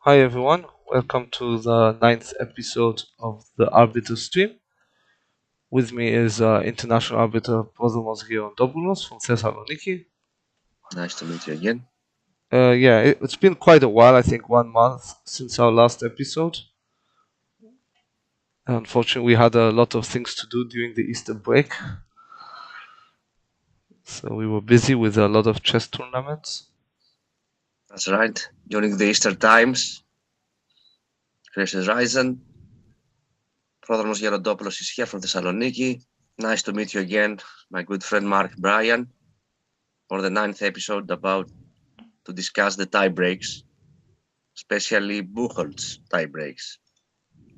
Hi everyone, welcome to the 9th episode of the Arbiters stream. With me is international arbiter Prozomos Gerontopoulos from Thessaloniki. Nice to meet you again. Yeah, it's been quite a while, I think 1 month since our last episode. Unfortunately, we had a lot of things to do during the Easter break. So we were busy with a lot of chess tournaments. That's right. During the Easter times, Christian Risen, Prothromos Gerontopoulos is here from Thessaloniki. Nice to meet you again, my good friend Mark Bryan, for the 9th episode to discuss the tie breaks, especially Buchholz tie breaks.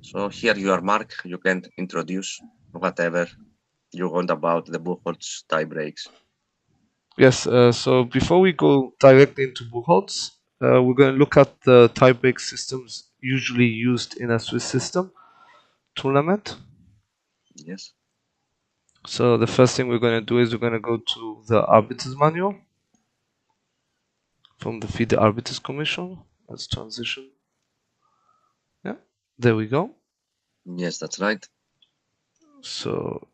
So here you are, Mark. You can introduce whatever you want about the Buchholz tie breaks. Yes, so before we go directly into bookholds, we're going to look at the tiebreak systems usually used in a Swiss system tournament. Yes. So the first thing we're going to do is we're going to go to the Arbiters manual from the Fide Arbiters Commission. Let's transition. Yeah, there we go. Yes, that's right. So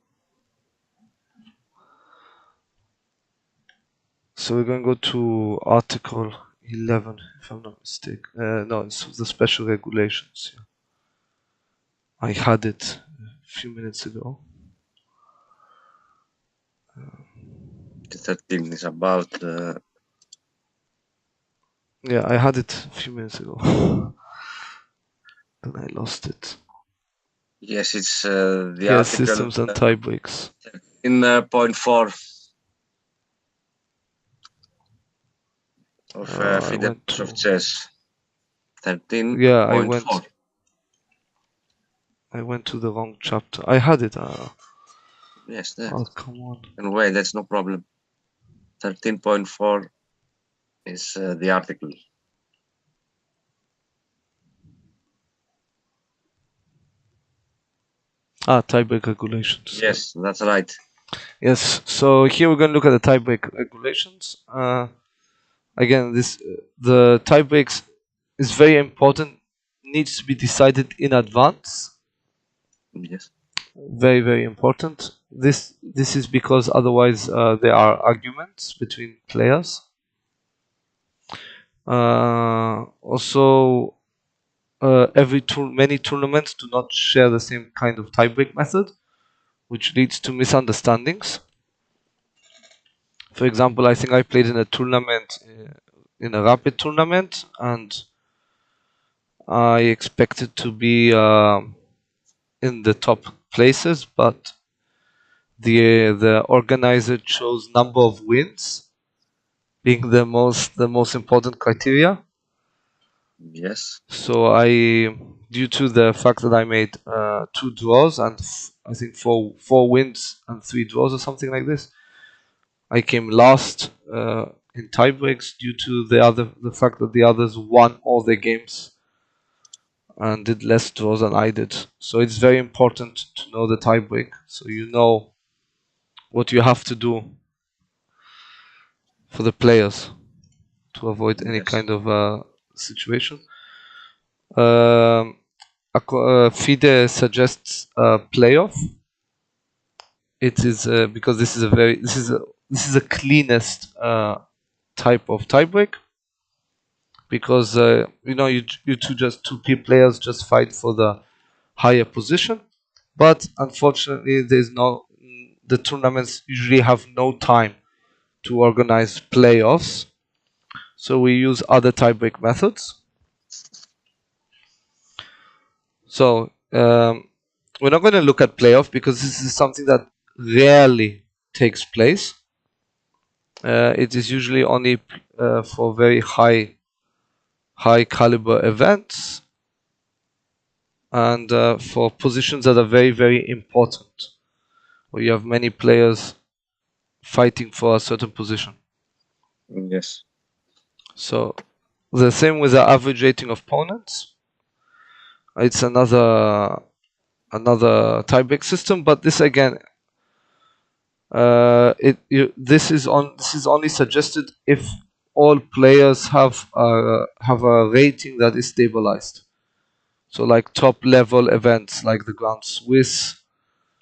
we're going to go to Article 11, if I'm not mistaken. No, it's the special regulations. Yeah. I had it a few minutes ago. The 13 is about Yeah, I had it a few minutes ago. Then I lost it. yes, it's the Yeah, article systems and tie breaks. in point 4 of fidelawsofchess. 13.4. Yeah, I went to the wrong chapter. I had it. Yes, there. Oh, come on. And wait, that's no problem. 13.4 is the article. Tiebreak regulations. Yes, that's right. Yes, so here we're going to look at the tiebreak regulations. Again, the tiebreaks is very important, needs to be decided in advance. Yes. Very, very important. This is because otherwise there are arguments between players. Also, many tournaments do not share the same kind of tiebreak method, which leads to misunderstandings. For example, I think I played in a tournament, in a rapid tournament, and I expected to be in the top places, but the organizer chose number of wins being the most important criteria. Yes. So due to the fact that I made 2 draws and I think four wins and 3 draws or something like this, I came last in tiebreaks due to the fact that the others won all their games and did less draws than I did. So it's very important to know the tiebreak, so you know what you have to do for the players to avoid any kind of situation. FIDE suggests a playoff. It is because this is a cleanest type of tiebreak, because you two players just fight for the higher position, but unfortunately the tournaments usually have no time to organize playoffs, so we use other tiebreak methods. So we're not going to look at playoff because this is something that rarely takes place. It is usually only for very high caliber events and for positions that are very, very important, where you have many players fighting for a certain position. Yes. So the same with the average rating of opponents. It's another tiebreak system, but this again, this is only suggested if all players have a rating that is stabilized. So like top level events like the Grand Swiss,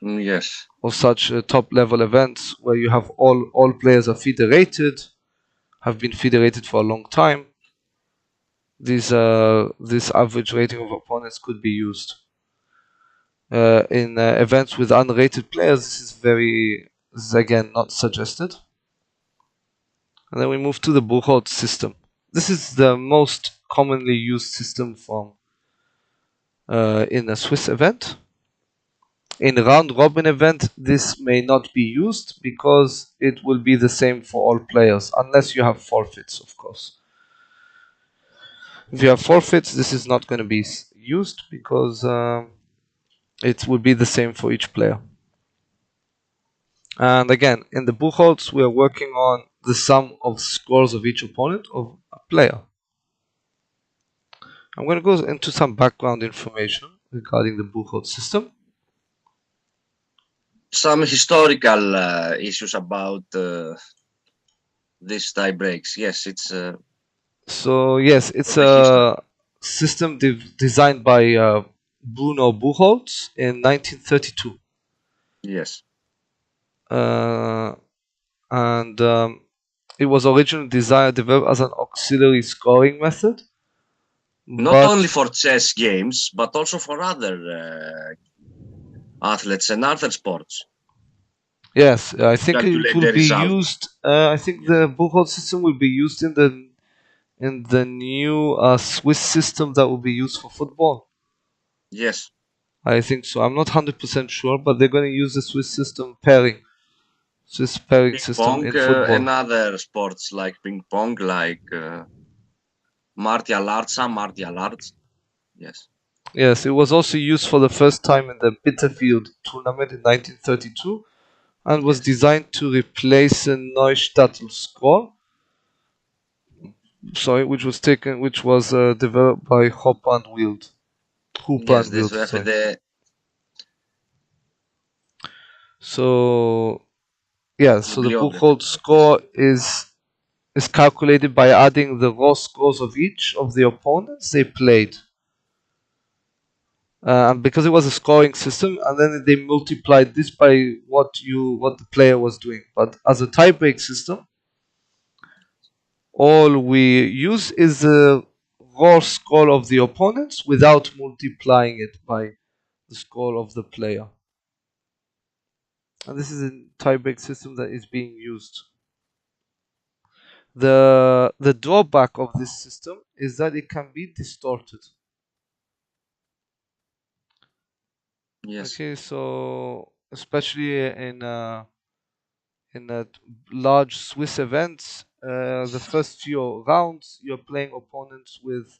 Yes. or such top level events where you have all players are federated, have been federated for a long time. This average rating of opponents could be used. In events with unrated players, this is again not suggested. And then we move to the bookhold system. This is the most commonly used system from in a Swiss event. In round robin event, this may not be used because it will be the same for all players, unless you have forfeits, of course. If you have forfeits, this is not going to be used because it will be the same for each player. And again, in the Buchholz, we are working on the sum of scores of each opponent of a player. I'm going to go into some background information regarding the Buchholz system. Some historical issues about these tie breaks. Yes, it's. So yes, it's a system designed by Bruno Buchholz in 1932. Yes. And it was originally developed as an auxiliary scoring method. Not only for chess games, but also for other athletes and other sports. Yes, I think it will be used. I think the Buchholz system will be used in the new Swiss system that will be used for football. Yes. I think so. I'm not 100% sure, but they're going to use the Swiss system pairing. Swiss pairing Ping system pong in football. and other sports like ping pong, like martial arts, some martial arts. Yes. Yes, it was also used for the first time in the Bitterfield tournament in 1932 and was designed to replace a Neustattel score. Sorry, which was developed by Hopper and Wild. Yes, this the. So the Buchholz score is calculated by adding the raw scores of each of the opponents they played. Because it was a scoring system, and then they multiplied this by what the player was doing. But as a tiebreak system, all we use is the raw score of the opponents without multiplying it by the score of the player. And this is a tiebreak system that is being used. The drawback of this system is that it can be distorted. Yes. Okay, so especially in large Swiss events, the first few rounds you're playing opponents with.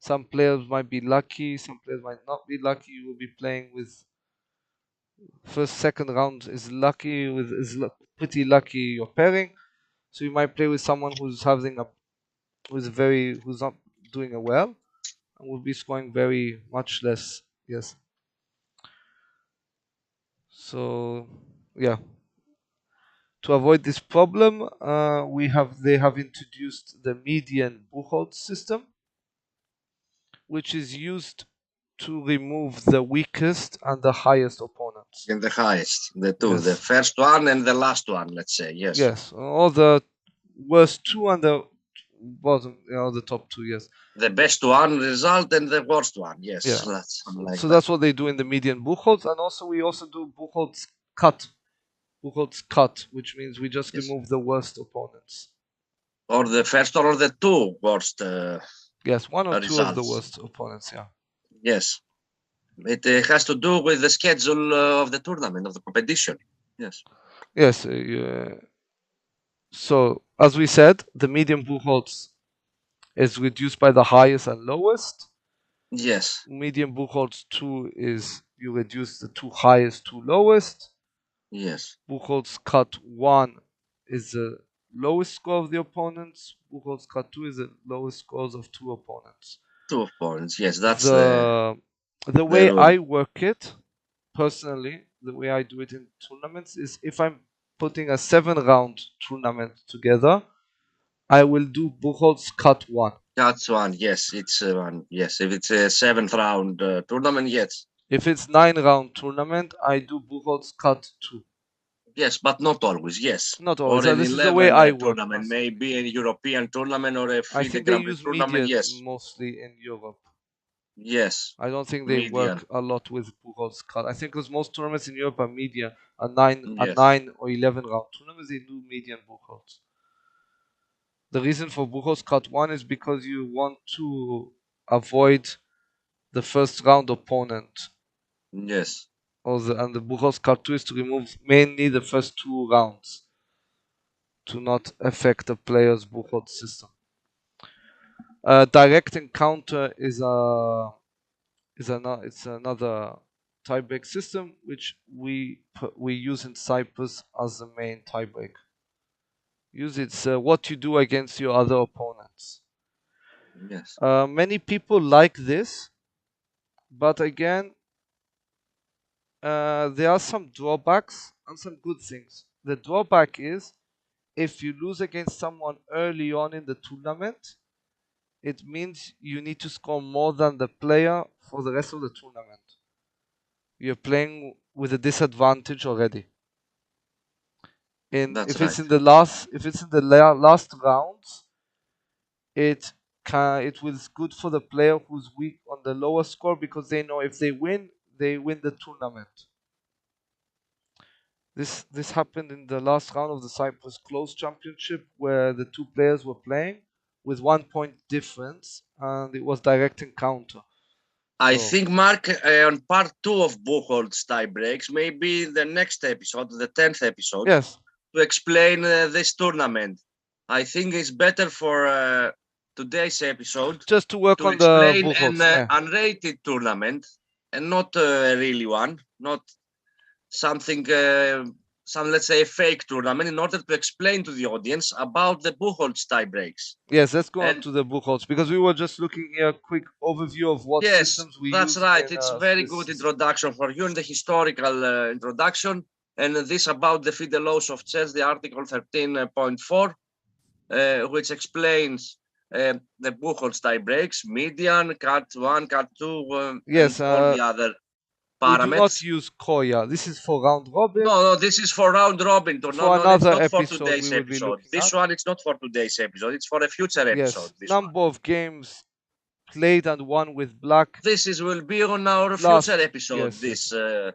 Some players might be lucky, some players might not be lucky. You will be playing with second round is lucky with pretty lucky your pairing. So you might play with someone who's not doing it well and will be scoring very much less. Yes. So yeah. To avoid this problem, they have introduced the median Buchholz system, which is used to remove the weakest and the highest opponents. And the highest, the two, yes. The first one and the last one, let's say, yes. Yes, all the worst two and the bottom, the top two, yes. The best one result and the worst one, yes. Yeah. That's what they do in the median Buchholz, and also we also do Buchholz cut. Buchholz cut, which means we just remove the worst opponents. Or the first or the two worst. Yes, one or two of the worst opponents, yeah. Yes. It has to do with the schedule of the tournament, of the competition. Yes. Yes. So, as we said, the median Buchholz is reduced by the highest and lowest. Yes. Median Buchholz 2 is you reduce the two highest, two lowest. Yes. Buchholz cut 1 is the lowest score of the opponents. Buchholz cut 2 is the lowest scores of two opponents. Two opponents, yes. That's the way I work it personally. The way I do it in tournaments is if I'm putting a 7-round tournament together, I will do Buchholz cut 1. That's one. Yes, it's one. Yes, if it's a 7th round tournament, yes. If it's 9-round tournament, I do Buchholz cut 2. Yes, but not always. Yes. Not always. Or an This is the way 11 I work tournament, personally. maybe a European tournament or a I Fide think they Grand Prix use tournament. median Yes. mostly in Europe. Yes. I don't think they Median. work a lot with Buchholz cut. I think because most tournaments in Europe are median, a 9 Yes. or 11-round tournaments, they do median Buchholz. The reason for Buchholz cut 1 is because you want to avoid the first round opponent. Yes. And the Buchholz cut 2 is to remove mainly the first 2 rounds to not affect the player's Buchholz system. Direct encounter is another tiebreak system which we use in Cyprus as the main tiebreak. It's what you do against your other opponents. Yes. Many people like this, but again, there are some drawbacks and some good things. The drawback is if you lose against someone early on in the tournament, it means you need to score more than the player for the rest of the tournament. You're playing with a disadvantage already. That's If right. it's in the last rounds, it was good for the player who's weak on the lower score because they know if they win the tournament. This happened in the last round of the Cyprus Close Championship where the two players were playing with 1 point difference and it was direct encounter. I So think, Mark, on part 2 of Buchholz tie breaks, maybe the next episode, the 10th episode, yes, to explain this tournament. I think it's better for today's episode just to work to on the explain an Buchholz. Yeah. unrated tournament and not a really one, not something, some, let's say, a fake tournament, in order to explain to the audience about the Buchholz tie breaks. Yes, let's go on And to the Buchholz because we were just looking here a quick overview of what yes, systems we that's use right. in It's very Swiss good system. introduction for you, and the historical introduction. And this about the Fide laws of chess, the article 13.4, which explains the Buchholz tie breaks, median, cut 1, cut 2, and Yes, all the other we do not parameters. use Koya. This is for round robin. No, this is for round robin. No, For no, it's another not for episode we today's will be episode. looking This at. one, it's not for today's episode. It's for a future episode. Yes, This one. number of games played and won with black. This will be on our Last, future episode. yes, This, I think,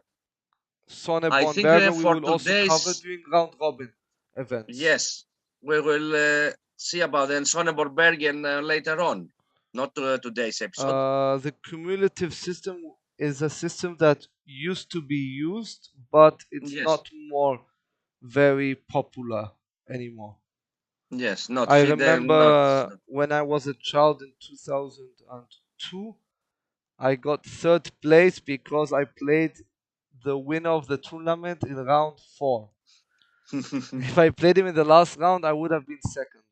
Sonneborn-Berger we for will also cover today's, during round robin events. yes, we will see about the Sonneborn Bergen later on, not today's episode. The cumulative system is a system that used to be used, but it's Yes, not more very popular anymore. yes, not I Fide, not. remember when I was a child in 2002, I got third place because I played the winner of the tournament in round 4. If I played him in the last round, I would have been second.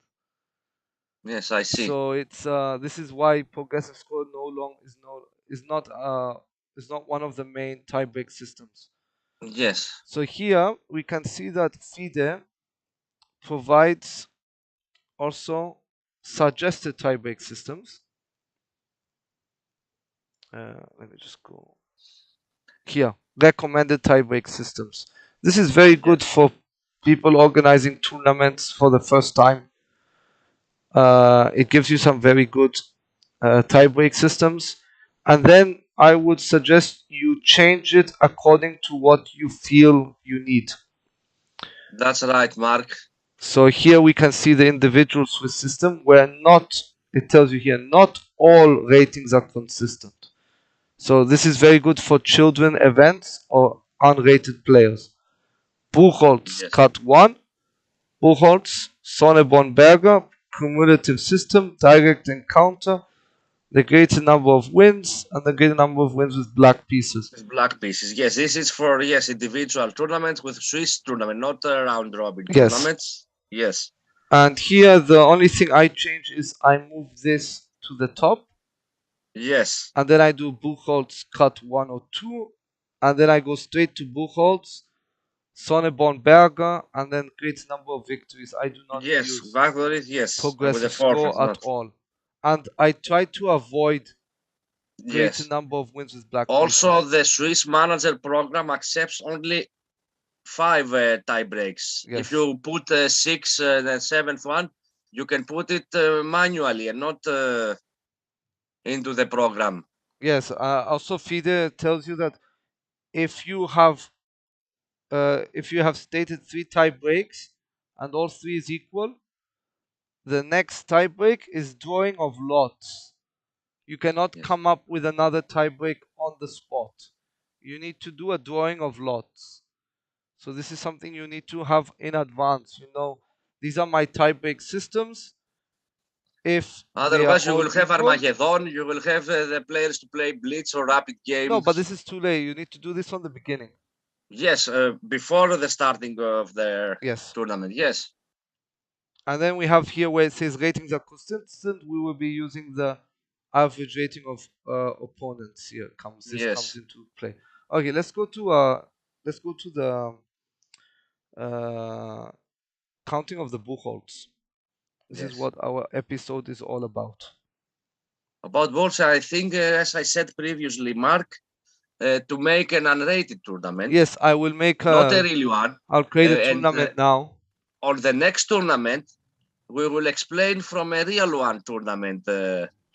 Yes, I see. So it's this is why progressive score no long is not one of the main tiebreak systems. Yes, So here we can see that Fide provides also suggested tiebreak systems. Let me just go here. Recommended tiebreak systems. This is very good for people organizing tournaments for the first time. It gives you some very good tiebreak systems, and then I would suggest you change it according to what you feel you need. that's right, Mark. So here we can see the individual Swiss system where it tells you here, not all ratings are consistent. So this is very good for children events or unrated players. Buchholz Yes, cut 1, Buchholz, Sonneborn-Berger, cumulative system, direct encounter, the greater number of wins, and the greater number of wins with black pieces. with black pieces. Yes, this is for individual tournaments with Swiss tournament, not round robin Yes. tournaments. Yes. And here the only thing I change is I move this to the top. Yes. And then I do Buchholz cut 1 or 2. And then I go straight to Buchholz, Sonneborn-Berger, and then great number of victories. I do not Yes, use factories, yes. With the progressive forfeit, score at not. all. And I try to avoid greater Yes. number of wins with black Also, pieces. the Swiss manager program accepts only 5 tie breaks. Yes. If you put 6, the 7th one, you can put it manually and not into the program. Yes. Also, Fide tells you that if you have stated 3 tie breaks and all 3 is equal, the next tie break is drawing of lots. You cannot Yes. come up with another tie break on the spot. You need to do a drawing of lots. So this is something you need to have in advance. You know, these are my tie break systems. If they are Otherwise, you all will have equal, Armageddon, you will have the players to play Blitz or Rapid no, but games. this is too late. You need to do this from the beginning. Yes, before the starting of the Yes. tournament, yes. And then we have here where it says ratings are consistent. We will be using the average rating of opponents here. This comes Yes, into play. Okay, let's go to the counting of the Buchholz. This is yes. what our episode is all about. About Bolsa, I think, as I said previously, Mark, to make an unrated tournament, Yes, I will make not a a. real one. I'll create a And tournament now. on the next tournament, we will explain from a real one tournament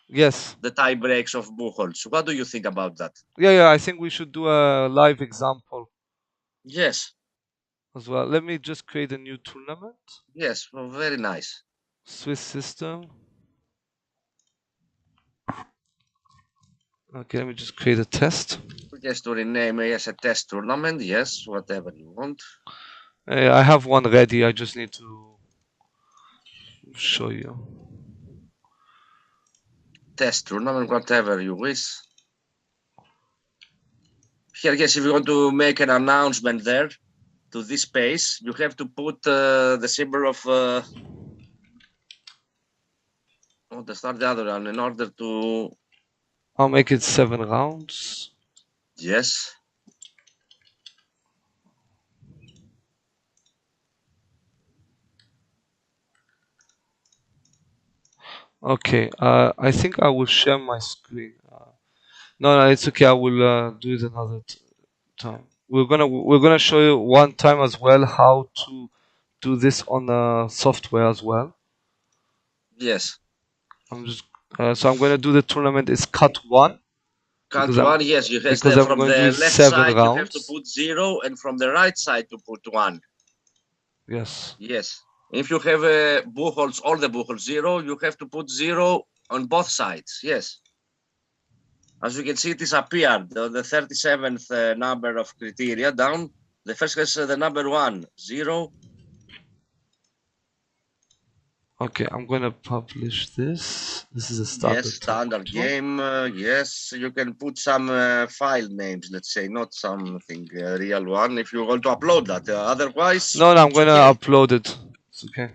Yes. the tie breaks of Buchholz. What do you think about that? Yeah. I think we should do a live example Yes, as well. Let me just create a new tournament. yes, well, very nice. Swiss system. Okay, let me just create a test. Just to rename it as a test tournament, yes, whatever you want. I have one ready. I just need to show you. Test tournament, whatever you wish. Here, yes, if you want to make an announcement there to this page, you have to put the symbol of the start the other one in order to. I'll make it 7 rounds. Yes. Okay, I think I will share my screen. No, it's okay. I will do it another time. We're gonna show you one time as well how to do this on software as well. Yes. I'm gonna do the tournament is cut one Cut one, yes, you have because I'm from going to the use left 7 side you have to rounds. put 0 and from the right side to put 1. Yes. Yes. If you have a Buchholz, all the Buchholz 0, you have to put 0 on both sides. Yes. As you can see, it is appeared on the 37th number of criteria down. The first has the number 1, 0. Okay, I'm gonna publish this. This is a Yes, standard time standard control. game. Yes, you can put some file names, let's say, not something real one if you want to upload that. Otherwise, No, I'm it's gonna okay. upload it. It's okay.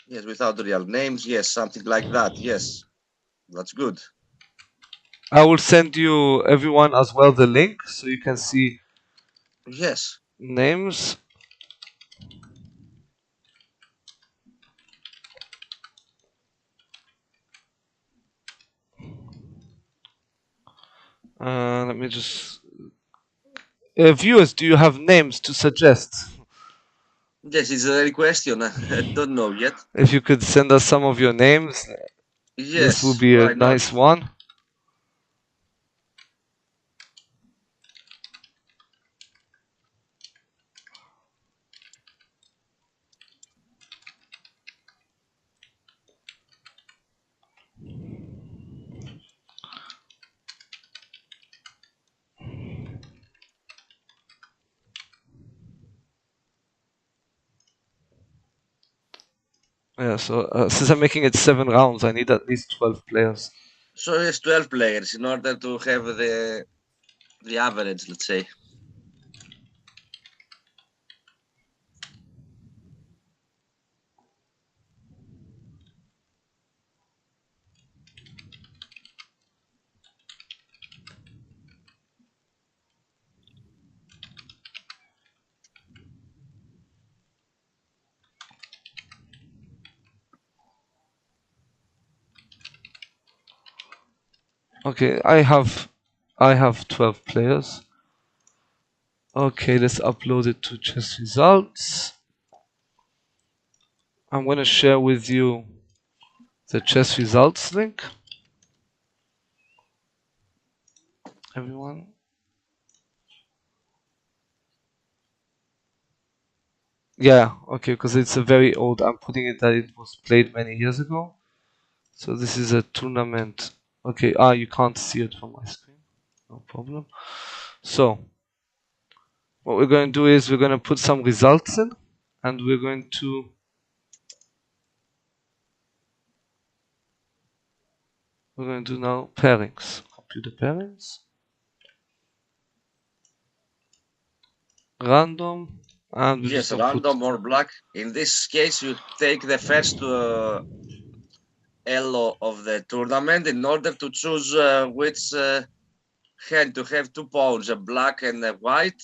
Yes, without real names. Yes, something like that. Yes, that's good. I will send you everyone as well the link so you can see Yes. names. Let me just. Viewers, do you have names to suggest? Yes, it's a question. I don't know yet. If you could send us some of your names, this will Yes, be a why not? nice one. Yeah, so since I'm making it 7 rounds, I need at least 12 players. So it's 12 players in order to have the average, let's say. Okay, I have 12 players. Okay, let's upload it to chess results. I'm gonna share with you the chess results link. Everyone. Yeah, okay, because it's a very old. I'm putting it that it was played many years ago. So this is a tournament. Okay, you can't see it from my screen. No problem. So what we're going to do is we're going to put some results in, and we're going to do now pairings. Computer pairings. Random, and we're just Yes, going to put random or black. In this case, you take the first elo of the tournament in order to choose which hand to have 2 pawns, a black and a white.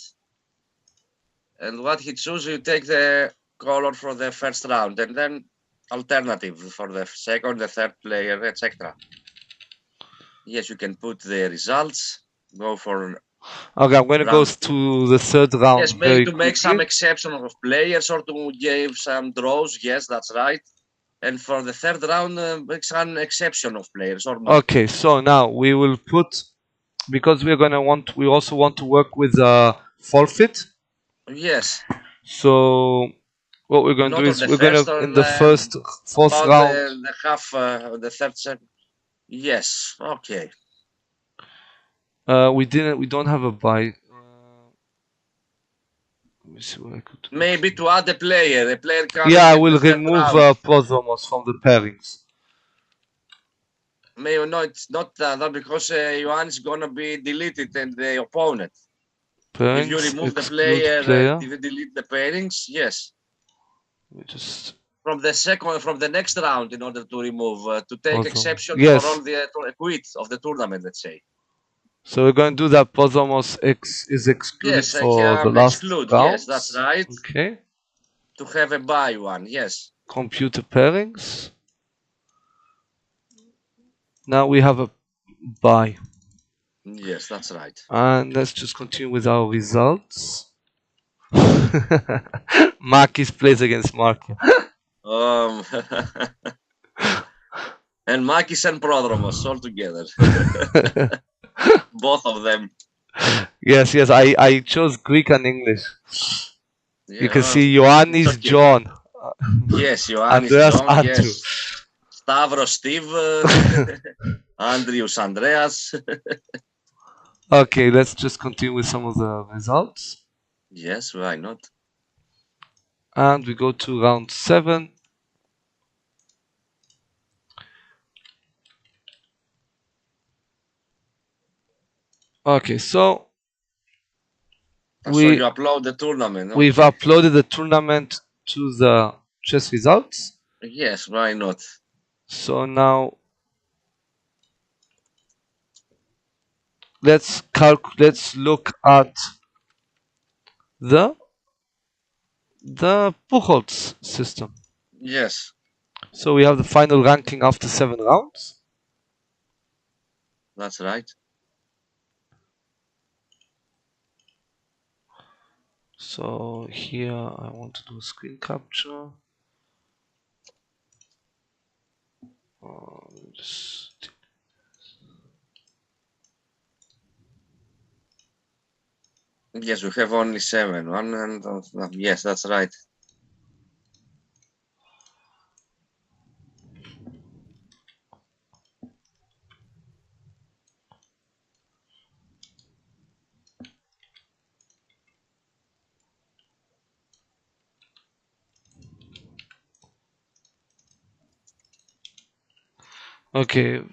And what he chooses, you take the color for the first round, and then alternative for the second, the third player, etc. Yes, you can put the results. Go for. Okay, I'm going to go to the third round yes, very to quickly. make some exception of players or to give some draws. Yes, that's right. And for the third round, make some exception of players or not. Okay, so now we will put, because we also want to work with forfeit. Yes. So what we're going to do is we're going to in the fourth round. The half, the third second. Yes. Okay. We don't have a buy. Let me see what I could do. Maybe to add a player. The player can. Yeah, I will remove Prozomos from the pairings. Maybe no, it's not that because Ioannis is gonna be deleted and the opponent. Pairings, if you remove the player, if you delete the pairings, yes. Just from the next round in order to remove to take exception yes. for all the quit of the tournament, let's say. So we're going to do that. Prozomos is excluded for the last round. Yes, that's right. Okay. To have a buy one, yes. Computer pairings. Now we have a buy. Yes, that's right. And let's just continue with our results. Marquis plays against Marky. And Makis and Prodromos all together. Both of them. Yes, I chose Greek and English. Yeah, you can see Ioannis okay. John. Yes, Ioannis John, Andrew. Yes. Stavros Steve. Andrews Andreas. Okay, let's just continue with some of the results. Yes, why not? And we go to round 7. Okay, so you upload the tournament. Okay. We've uploaded the tournament to the chess results. Yes, why not? So now let's look at the Buchholz system. Yes. So we have the final ranking after 7 rounds. That's right. So here I want to do a screen capture. Yes, we have only 7. Yes, that's right. Okay,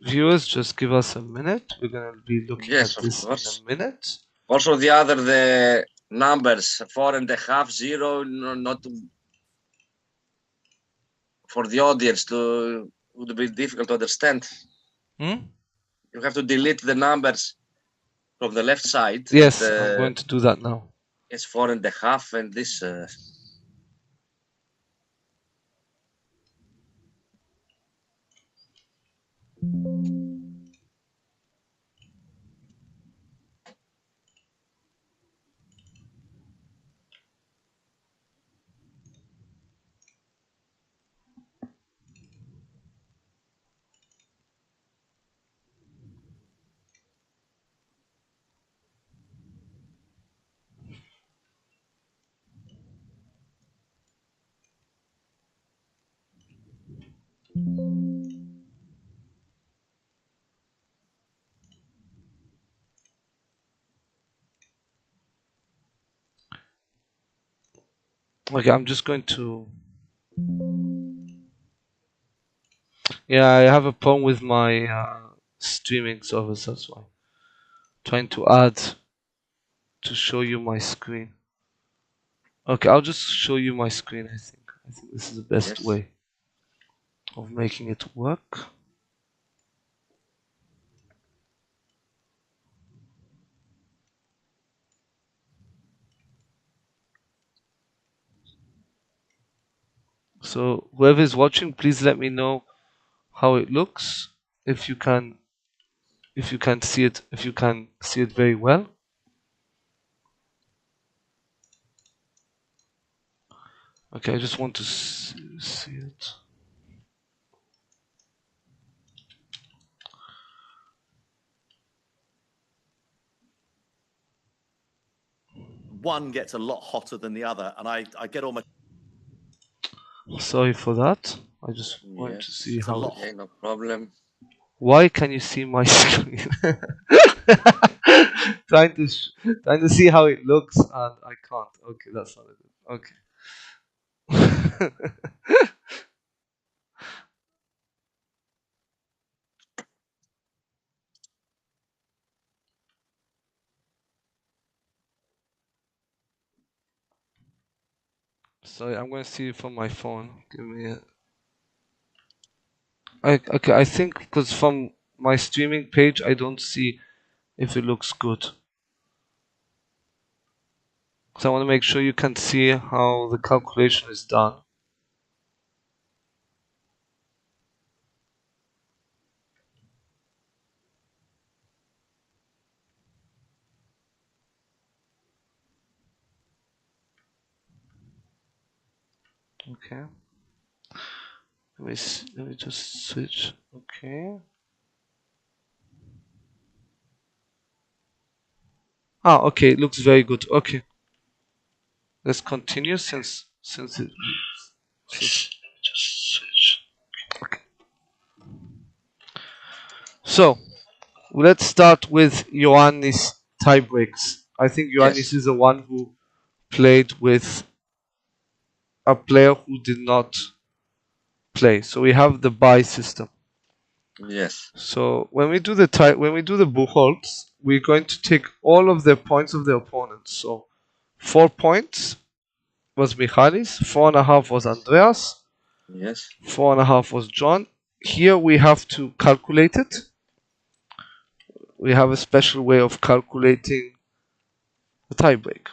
viewers, just give us a minute. We're going to be looking at this in a minute. Also, the numbers 4.5, 0, not for the audience would be difficult to understand. You have to delete the numbers from the left side. Yes, I'm going to do that now. It's 4.5 and this. Okay, I'm just going to. Yeah, I have a problem with my streaming service. That's why. Trying to add to show you my screen. Okay, I'll just show you my screen. I think this is the best way of making it work. So whoever is watching, please let me know how it looks. If you can see it, very well. Okay, I just want to see it. One gets a lot hotter than the other, and I get all my. Sorry for that. I just want to see how. Okay, no problem. Why can you see my screen? trying to see how it looks, and I can't. Okay, that's not it. Okay. Sorry, I'm going to see it from my phone. Give me a. Okay, I think because from my streaming page, I don't see if it looks good. So I want to make sure you can see how the calculation is done. Okay. Let me just switch. Okay. Ah, okay. It looks very good. Okay. Let's continue since it. Just switch. Okay. So let's start with Ioannis tiebreaks. I think Ioannis is the one who played with a player who did not play. So we have the buy system. Yes. So when we do the bookholds, we're going to take all of the points of the opponents. So 4 points was Michalis, 4.5 was Andreas, Yes. 4.5 was John. Here we have to calculate it. We have a special way of calculating the tiebreak.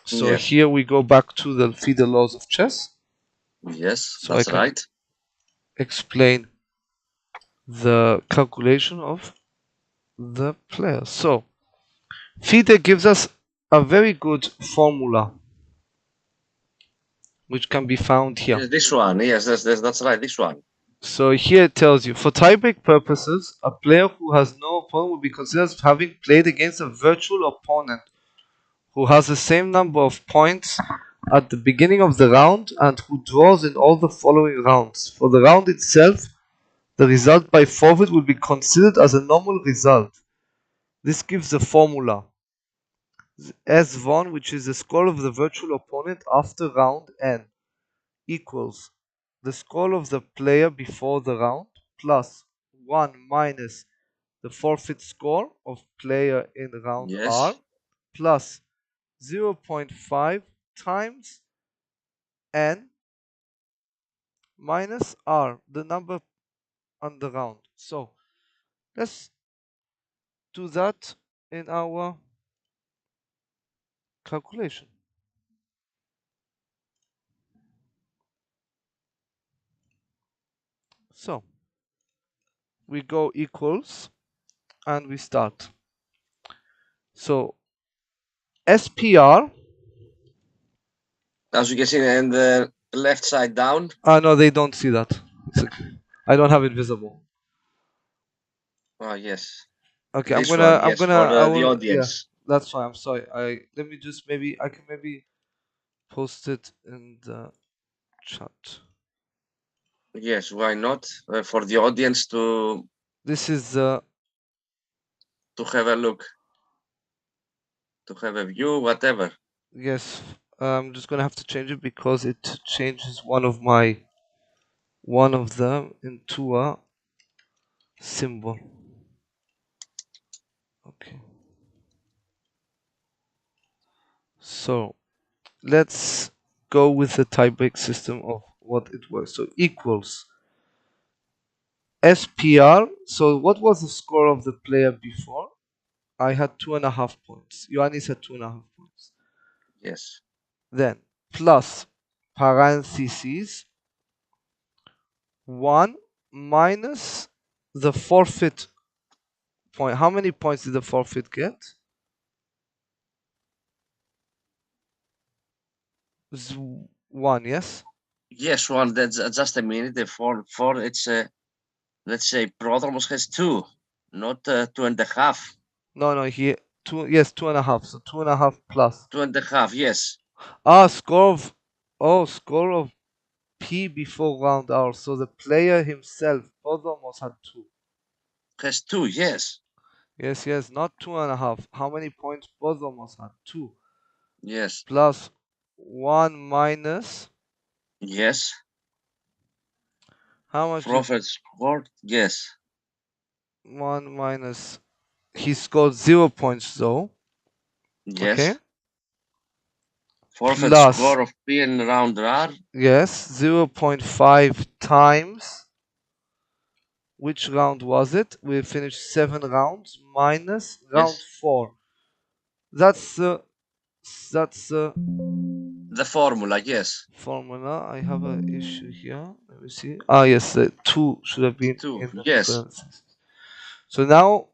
So here we go back to the Fide laws of chess. Yes, So that's I can right. explain the calculation of the player. So Fide gives us a very good formula which can be found here. Yes, this one, yes, that's right, this one. So here it tells you, for tiebreak purposes, a player who has no opponent will be considered as having played against a virtual opponent who has the same number of points at the beginning of the round and who draws in all the following rounds. For the round itself, the result by forfeit will be considered as a normal result. This gives the formula S1, which is the score of the virtual opponent after round n, equals the score of the player before the round plus 1 minus the forfeit score of player in round R plus 0.5 times n minus R, the number on the round. So let's do that in our calculation. So we go equals and we start. So SPR. As you can see in the left side down. No, they don't see that. I don't have it visible. Oh yes. Okay, This one, yes, for the audience. Yeah, that's fine. I'm sorry. Let me just I can post it in the chat. Yes, why not? For the audience to. This is to have a look, to have a view, whatever. Yes, I'm just gonna have to change it because it changes one of them into a symbol. Okay. So let's go with the tiebreak system of what it was. So equals SPR. So what was the score of the player before? I had 2.5 points. Ioannis had 2.5 points. Yes. Then plus parentheses 1 minus the forfeit point. How many points did the forfeit get? 1, yes? Yes, one. That's just a minute. The four. It's let's say Prodromos has 2, not 2.5. No, he 2. Yes, 2.5. So 2.5 plus. 2.5. Yes. Score of P before round R. So the player himself, Prodromos, had 2. Has 2. Yes. Yes, not 2.5. How many points Prodromos had? 2. Yes. Plus 1 minus. Yes. How much did Prophet scored. Yes. 1 minus? He scored 0 points though. Okay. Yes. Forfeit Plus, score of P in round R. yes, 0.5 times. Which round was it? We finished 7 rounds minus round Yes. 4. That's The formula. Yes. formula. I have an issue here. Let me see. Yes, 2 should have been 2. in the Yes. parentheses. So now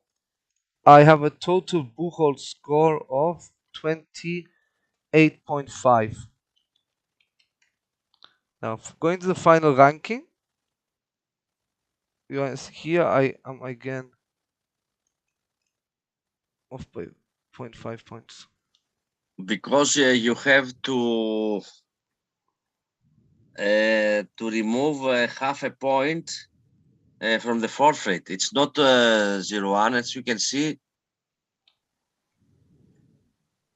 I have a total Buchholz score of 28.5. Now, going to the final ranking, here I am again off by 0.5 points. Because you have to remove half a point from the forfeit. It's not 0-1, as you can see.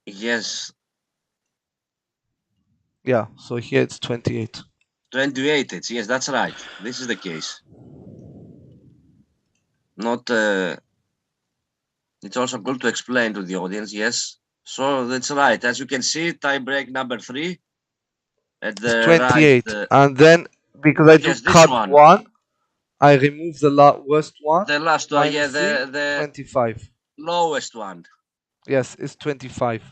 Yes. Yeah, so here it's 28. 28. Yes, that's right. This is the case. Not. It's also good to explain to the audience. Yes. So that's right. As you can see, tie break number 3 at It's the 28. right. And then, because I do Yes, this cut one. 1, I remove the worst one. The last one. Yeah, 3, the 25. lowest one. Yes, it's 25.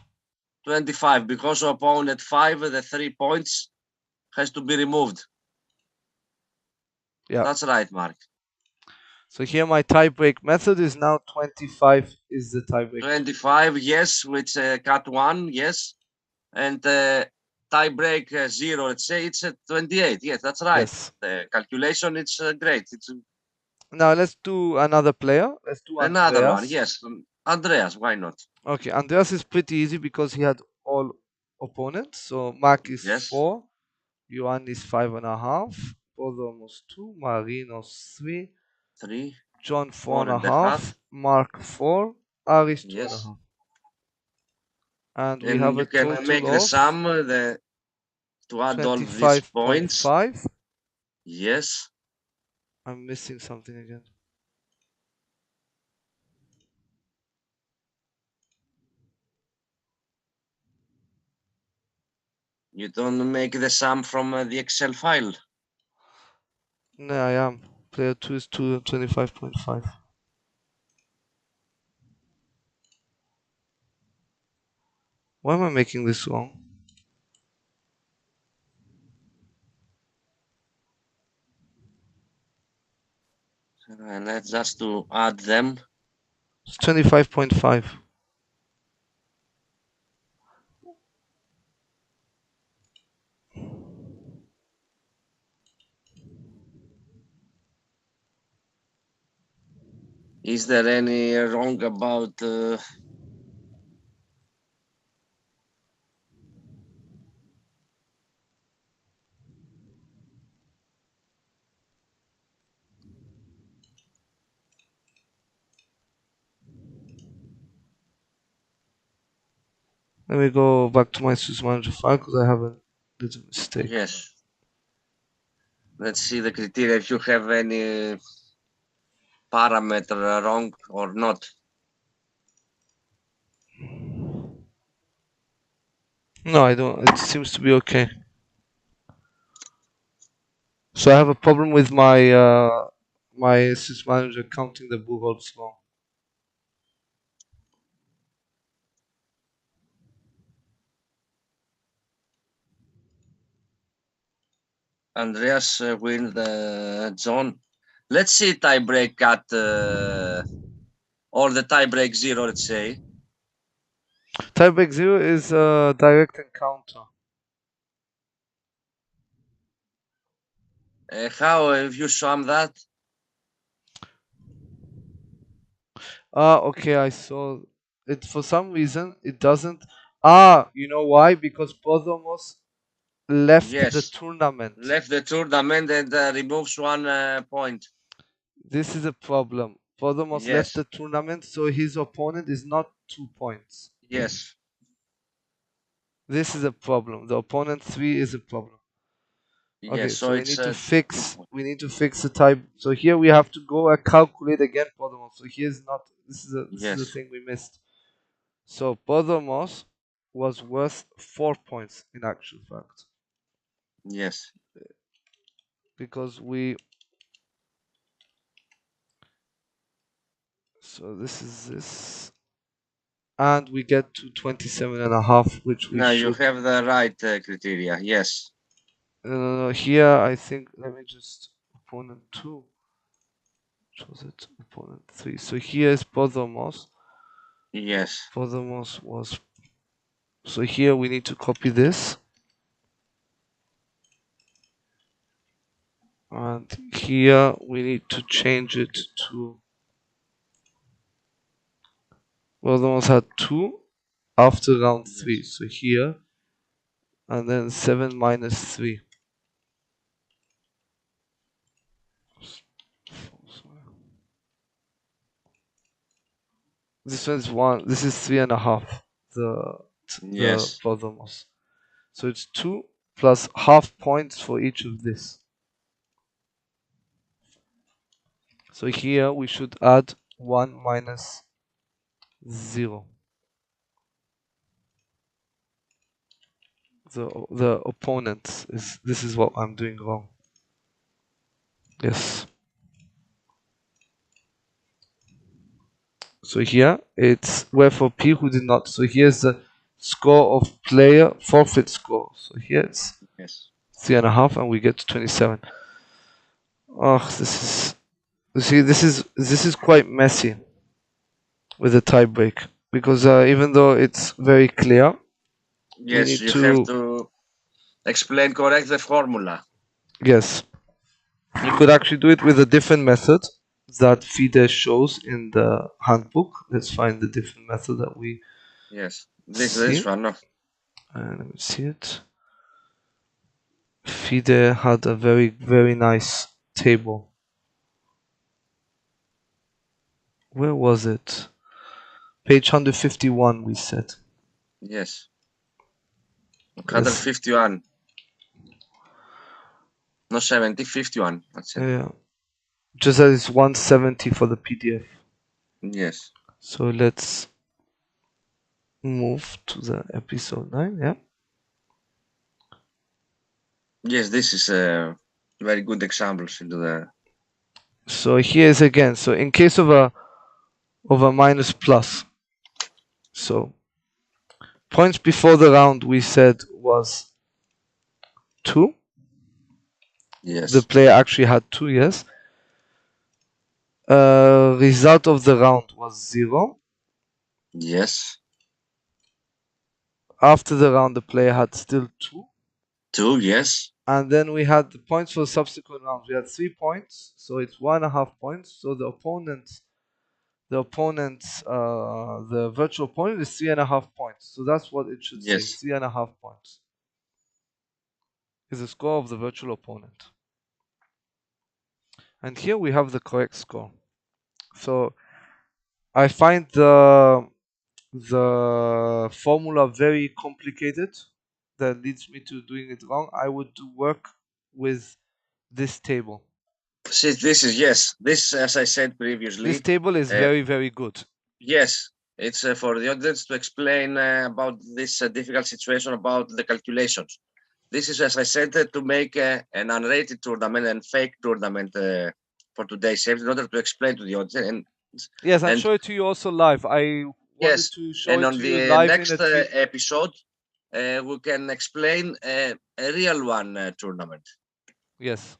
25. Because opponent 5, the 3 points has to be removed. Yeah. That's right, Mark. So here my tiebreak method is now 25 is the tiebreak. 25, yes, with cut 1, yes. And tie break 0, let's say it's 28. Yes, that's right. Yes. The calculation, it's great. It's Now let's do another player. Let's do another Andreas. one, yes. Andreas, why not? Okay, Andreas is pretty easy because he had all opponents. So Mark is Yes. 4, Johan is 5.5, Podomos 2, Marinos 3, 3, John 4.5, 4.5, Mark 4, Aris yes. 2.5. And we And have you a can total make the of sum to add all these points. 25.5. Yes. I'm missing something again. You don't make the sum from the Excel file. No, I am. Player 2 is 25.5. Why am I making this wrong? Let's just to add them. It's 25.5. Is there any wrong about Let me go back to my Swiss manager file because I have a little mistake. Yes. Let's see the criteria if you have any parameter wrong or not. No, I don't. It seems to be okay. So I have a problem with my my Swiss manager counting the bookholds wrong. Andreas wins the zone. Let's see tie break at or the tie break 0, let's say. Tiebreak 0 is direct encounter. How have you shown that? Okay, I saw it. For some reason, it doesn't. Ah, you know why? Because Podomos left the Yes. tournament. Left the tournament and removes 1 point. This is a problem. Podomos left Yes. the tournament, so his opponent is not 2 points. Yes. This is a problem. The opponent 3 is a problem. Okay, Yes. so So we it's need to fix. We need to fix the type. So here we have to go and calculate again Podomos. So here's not. This is yes. the thing we missed. So Podomos was worth 4 points in actual fact Yes. because we. So this is this, and we get to 27.5, which we Now you should. have the right criteria. Yes. Here I think. Let me just opponent 2. Which was it? Opponent 3. So here is Podomos. Yes. Podomos was. So here we need to copy this. And here we need to change it to. Podomos had 2 after round 3. So here. And then 7 minus 3. This one's 1. This is 3.5. Yes. The Podomos. So it's 2 plus half points for each of this. So here we should add 1 minus 0. The opponent is. This is what I'm doing wrong. Yes. So here it's where for P who did not. So here's the score of player forfeit score. So here it's Yes. 3.5, and we get to 27. Oh, this is. You see, this is quite messy with the tie break because even though it's very clear, we Yes. need You to. have to explain correct the formula. Yes, you could actually do it with a different method that Fide shows in the handbook. Let's find the different method that we Yes. see. This one. No. Let me see it. Fide had a very nice table. Where was it? Page 151, we said. Yes. Yes. 151. No 70, 51. That's it. Yeah. Just as it's 170 for the PDF. Yes. So let's move to the episode 9. Yeah. Yes, this is very good examples into the. So here's again. So in case of a minus plus. So points before the round we said was 2. Yes. The player actually had 2. Yes. Result of the round was 0. Yes. After the round, the player had still 2. 2. Yes. And then we had the points for subsequent rounds. We had 3 points, so it's 1.5 points. So the virtual opponent is 3.5 points. So that's what it should say. Yes. 3.5 points is the score of the virtual opponent. And here we have the correct score. So I find the the formula very complicated that leads me to doing it wrong, I would work with this table. See, this is, yes, this, as I said previously. This table is very, very good. Yes, it's for the audience to explain about this difficult situation about the calculations. This is, as I said, to make an unrated tournament and fake tournament for today's session in order to explain to the audience. And yes, I'll show it to you also live. I wanted to show it to you live next in a episode, we can explain a real one tournament. Yes.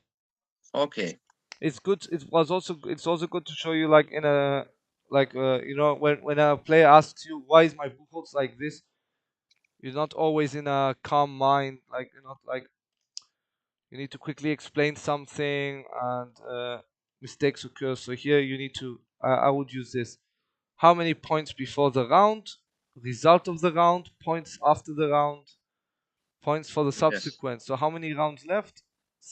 Okay. It's good. It's also good to show you like in a you know, when a player asks you why is my bookholds like this, you're not always in a calm mind. Like you're not like you need to quickly explain something and mistakes occur. So here you need to. I would use this. How many points before the round? Result of the round. Points after the round. Points for the subsequent. Yes. So how many rounds left?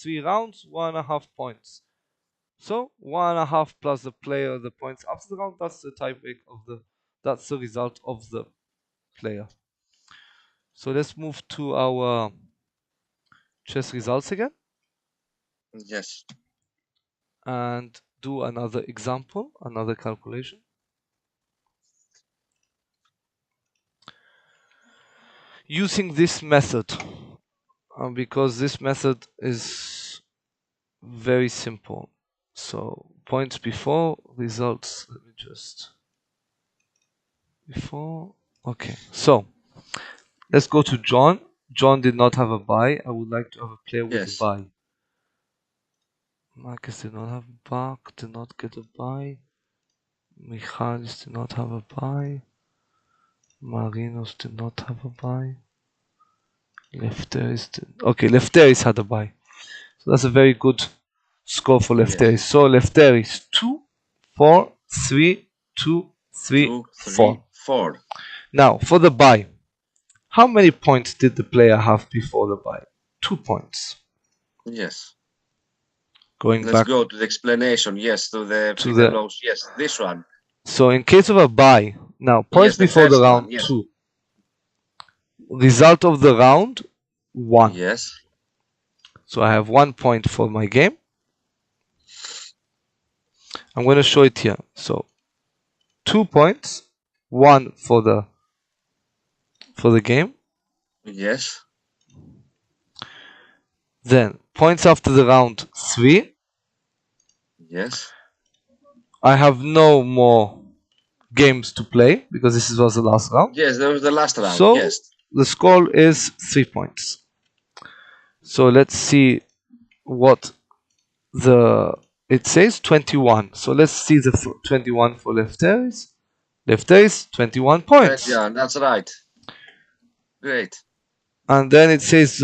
3 rounds, 1.5 points. So 1.5 plus the player, the points after the round. That's the tiebreak of the. That's the result of the player. So let's move to our chess results again. Yes. And do another example, another calculation. Using this method, because this method is very simple. So points before, results, let me just, before, okay. So let's go to John. John did not have a buy. I would like to have a player with a buy. Marcus did not have a buck, did not get a buy. Michalis did not have a buy. Marinos did not have a buy. Lefteris had a buy. So that's a very good score for Lefteris. Yes. So Lefteris 2, 4, 3, 2, 3, 4. Now for the buy. How many points did the player have before the buy? 2 points. Yes. Let's go to the explanation. Yes, to the laws. Yes, this one. So in case of a buy, now points before the round 2. Result of the round 1. Yes. So I have 1 point for my game. I'm going to show it here. So 2 points, 1 for the game. Yes. Then points after the round 3. Yes. I have no more games to play because this was the last round. Yes, that was the last round. So yes. The score is 3 points. So let's see what it says 21. So let's see the 21 for Lefteris. Lefteris 21 points. Yeah, that's right. Great. And then it says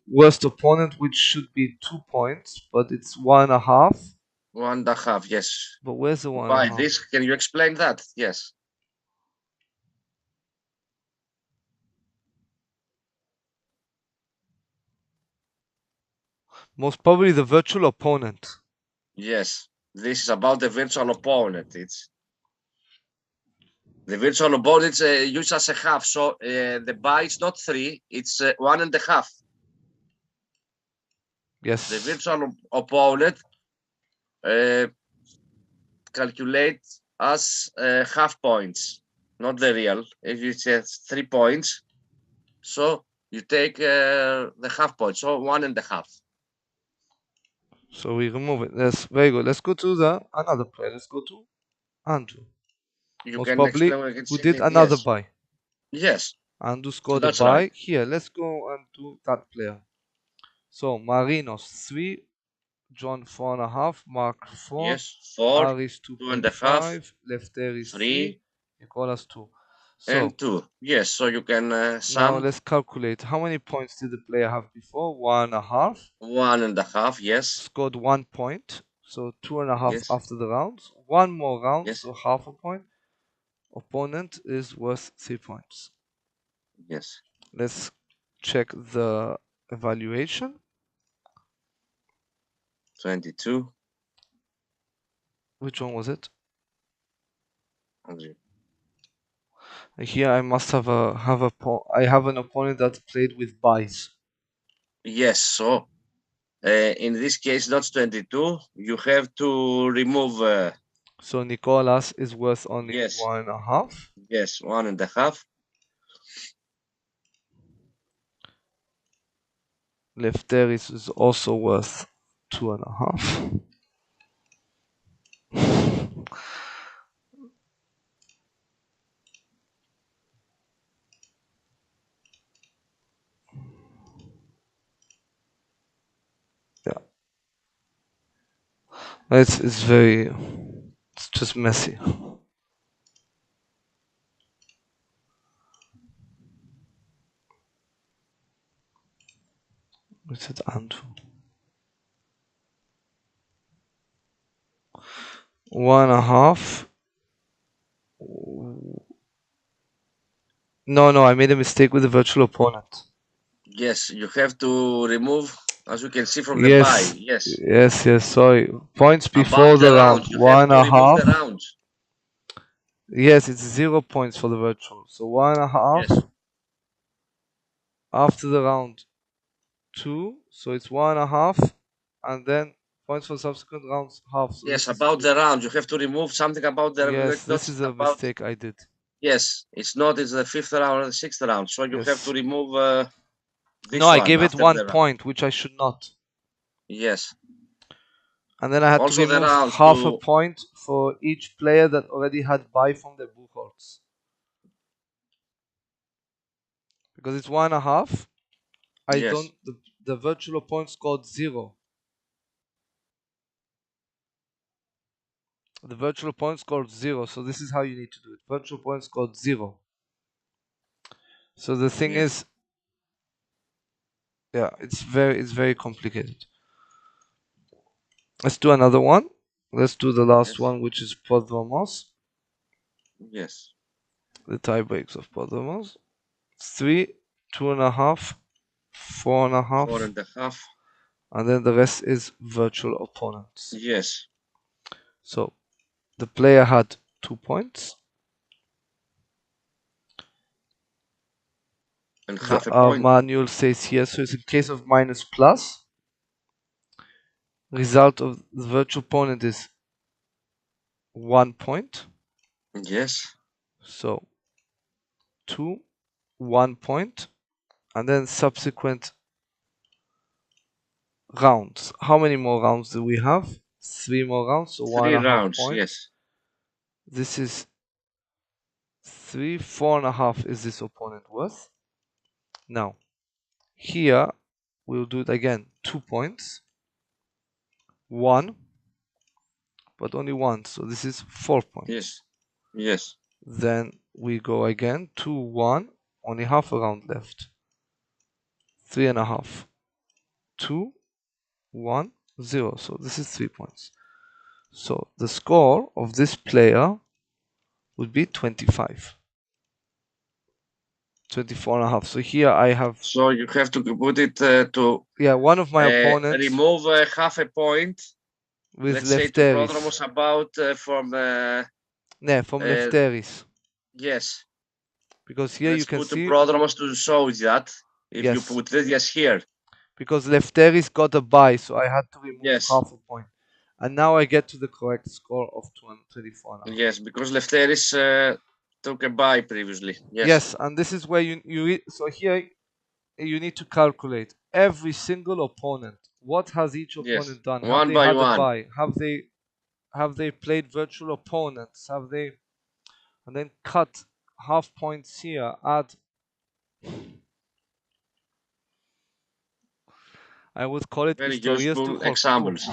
worst opponent, which should be 2 points, but it's 1.5. 1.5, yes. But where's the 1.5? Why this? Can you explain that? Yes. Most probably the virtual opponent. Yes, this is about the virtual opponent. It's the virtual opponent used as a half. So the buy is not 3; it's 1.5. Yes. The virtual opponent calculates as half points, not the real. If it says 3 points, so you take the half point, so 1.5. So we remove it. That's very good. Let's go to another player. Let's go to Andrew. Most probably who did another buy. Yes. Andrew scored a buy. Right. Here, let's go and do that player. So Marinos 3, John 4.5, Mark 4, yes, 4, Aris 2.5, Lefteris 3, Nicolas 2. So, and 2. Yes, so you can sum. Now let's calculate. How many points did the player have before? 1.5. 1.5, yes. Scored 1 point. So 2.5 after the rounds. 1 more round, so half a point. Opponent is worth 3 points. Yes. Let's check the evaluation. 22. Which one was it? Here I must have I have an opponent that played with buys. Yes, so in this case, not 22. You have to remove. So Nicolas is worth only Yes. 1.5. Yes, 1.5. Lefteris is also worth 2.5. Yeah, it's just messy. What's it Andrew? 1.5. No, I made a mistake with the virtual opponent. Yes, you have to remove, as you can see from the buy. Yes. Yes. Sorry. Points before About the round. round, you have to remove the 1.5. rounds. Yes, it's 0 points for the virtual. So 1.5. Yes. After the round 2. So it's 1.5. And then points for subsequent rounds half. So Yes, this about is the round, you have to remove something about the. yes, not this is a about. mistake I did. Yes, it's not. It's the 5th round or the 6th round. So you have to remove this no, one. I gave it after 1 the round. point, which I should not. Yes. And then I had Also to the remove rounds half a to. point for each player that already had buy from the bookholz. Because it's 1.5. I Yes. don't. The virtual opponent scored 0. The virtual opponent scored 0. So this is how you need to do it. Virtual opponent scored 0. So the thing is, yeah, it's very complicated. Let's do another one. Let's do the last one, which is Podromos. Yes. The tie breaks of Podromos. 3, 2.5, 4.5. 4.5. And then the rest is virtual opponents. Yes. So the player had 2 points. And half a point. Manual says here, so it's in case of minus plus. Result of the virtual opponent is 1 point. Yes. So 2, 1 point, and then subsequent rounds. How many more rounds do we have? 3 more rounds, so 3 1.5 rounds. points. Yes. This is 3, 4.5 is this opponent worth. Now, here we'll do it again. 2 points. 1, but only 1, so this is 4 points. Yes. Then we go again. 2, 1, only half a round left. 3.5. 2, 1, 0. So this is 3 points. So the score of this player would be 25. 24.5. So here I have. So you have to put it to. Yeah, one of my opponents. Remove half a point. With let's say to Lefteris. Prodromos about from. From Lefteris. Yes. Because here Let's you can put see. To Prodromos to show that. If yes. you put it yes here. Because Lefteris got a buy, so I had to remove Yes. half a point. And now I get to the correct score of 224. Yes, because Lefteris took a buy previously. Yes, and this is where you so here you need to calculate every single opponent. What has each opponent done? One Have they by had one. a buy? Have they played virtual opponents? Have they, and then cut half points here, add. I would call it Very historias useful du examples.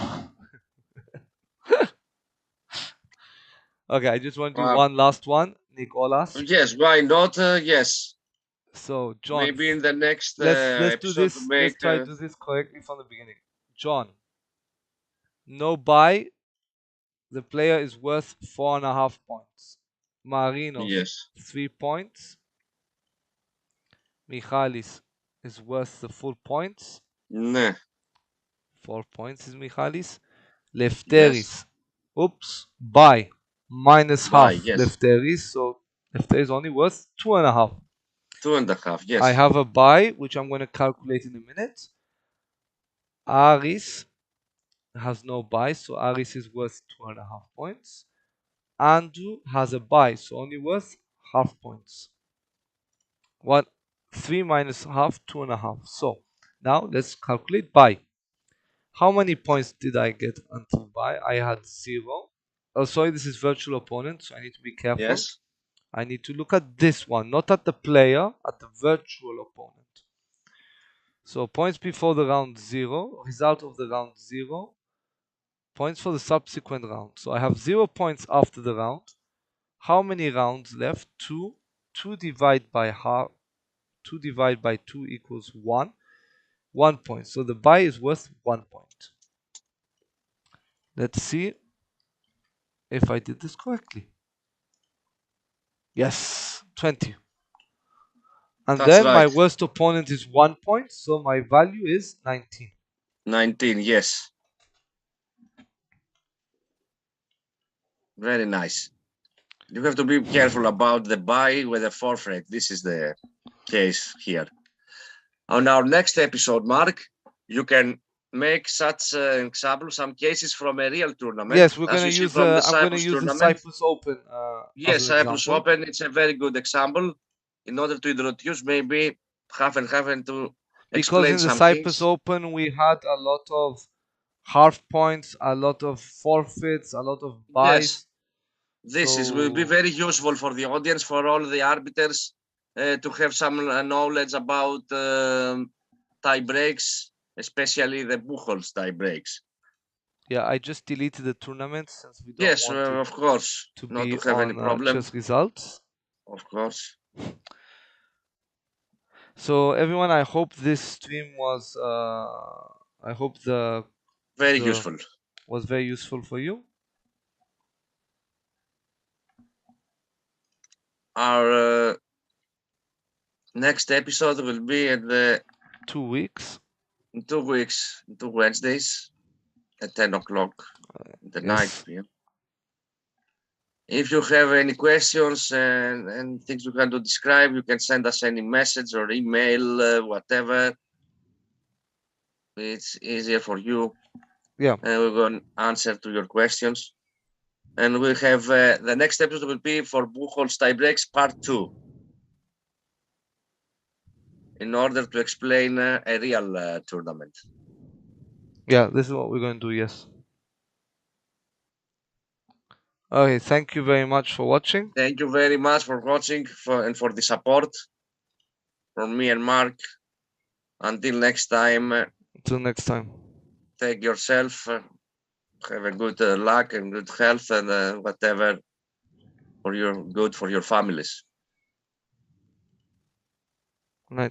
Okay, I just want to do one last one, Nicolas. Yes, why not? Yes. So John, maybe in the next let's do this. Let's try to do this correctly from the beginning. John, no buy. The player is worth 4.5 points. Marinos, 3 points. Michalis is worth the full points. No. 4 points is Michalis. Lefteris. Oops. Buy. Minus half. Lefteris. So If there is only worth 2.5. 2.5, yes. I have a buy, which I'm going to calculate in a minute. Aris has no buy, so Aris is worth 2.5 points. Andrew has a buy, so only worth half points. 3 minus half, 2.5. So now let's calculate buy. How many points did I get until buy? I had 0. Oh, sorry, this is virtual opponent, so I need to be careful. Yes. I need to look at this one, not at the player, at the virtual opponent. So points before the round 0, result of the round 0, points for the subsequent round. So I have 0 points after the round. How many rounds left? 2. 2 divided by half. 2 divided by 2 equals 1. 1 point. So the buy is worth 1 point. Let's see if I did this correctly. Yes, 20. And That's then right. my worst opponent is 1 point, so my value is 19. 19, yes. Very nice. You have to be careful about the buy with the forfeit. This is the case here. On our next episode, Mark, you can make such example, some cases from a real tournament. Yes, we're going to use. I'm going to use the tournament. Cyprus Open. Yes, Cyprus Open. It's a very good example in order to introduce maybe half and half and to because explain in the some Cyprus things. Open we had a lot of half points, a lot of forfeits, a lot of buys. Yes. Will be very useful for the audience, for all the arbiters, to have some knowledge about tie breaks, especially the Buchholz tie breaks. Yeah, I just deleted the tournament since we don't Yes, want it of course, to not be to have on any problem. chess results. Of course. So everyone, I hope this stream was. I hope very useful. Was very useful for you. Our next episode will be at the 2 weeks. In 2 weeks, 2 Wednesdays at 10 o'clock the night. PM. If you have any questions and things you can to describe, you can send us any message or email, whatever. It's easier for you. Yeah. And we're going to answer to your questions. And we'll have the next episode will be for Buchholz tiebreaks part 2. In order to explain a real tournament. Yeah, this is what we're going to do, yes. Okay, thank you very much for watching. Thank you very much for watching and for the support from me and Mark. Until next time. Until next time. Take yourself. Have a good luck and good health and whatever for your good for your families.